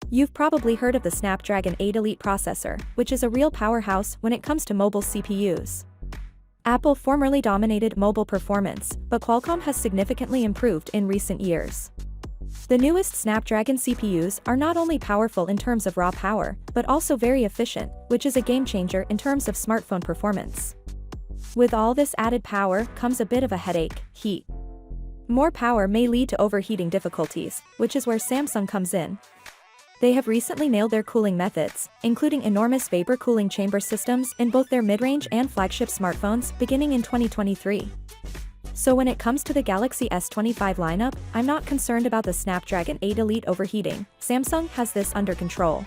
You've probably heard of the Snapdragon 8 Elite processor, which is a real powerhouse when it comes to mobile CPUs. Apple formerly dominated mobile performance, but Qualcomm has significantly improved in recent years. The newest Snapdragon CPUs are not only powerful in terms of raw power, but also very efficient, which is a game-changer in terms of smartphone performance. With all this added power comes a bit of a headache: heat. More power may lead to overheating difficulties, which is where Samsung comes in. They have recently nailed their cooling methods, including enormous vapor cooling chamber systems in both their mid-range and flagship smartphones beginning in 2023. So when it comes to the Galaxy S25 lineup, I'm not concerned about the Snapdragon 8 Elite overheating. Samsung has this under control.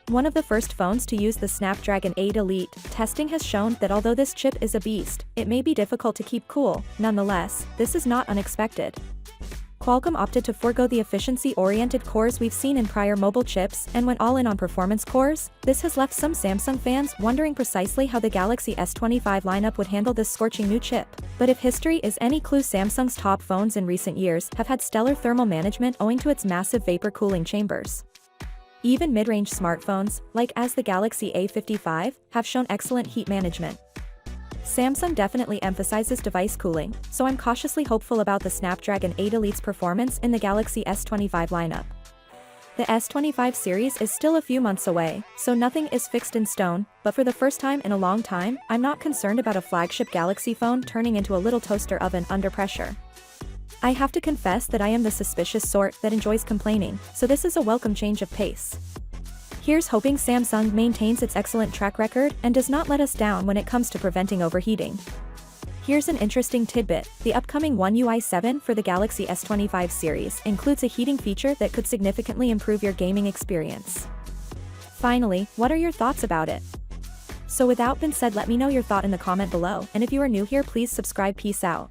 One of the first phones to use the Snapdragon 8 Elite, testing has shown that although this chip is a beast, it may be difficult to keep cool. Nonetheless, this is not unexpected. Qualcomm opted to forego the efficiency-oriented cores we've seen in prior mobile chips and went all in on performance cores. This has left some Samsung fans wondering precisely how the Galaxy S25 lineup would handle this scorching new chip. But if history is any clue, Samsung's top phones in recent years have had stellar thermal management owing to its massive vapor cooling chambers. Even mid-range smartphones, like as the Galaxy A55, have shown excellent heat management. Samsung definitely emphasizes device cooling, so I'm cautiously hopeful about the Snapdragon 8 Elite's performance in the Galaxy S25 lineup. The S25 series is still a few months away, so nothing is fixed in stone, but for the first time in a long time, I'm not concerned about a flagship Galaxy phone turning into a little toaster oven under pressure. I have to confess that I am the suspicious sort that enjoys complaining, so this is a welcome change of pace. Here's hoping Samsung maintains its excellent track record and does not let us down when it comes to preventing overheating. Here's an interesting tidbit: the upcoming One UI 7 for the Galaxy S25 series includes a heating feature that could significantly improve your gaming experience. Finally, what are your thoughts about it? So without being said, let me know your thought in the comment below, and if you are new here, please subscribe. Peace out.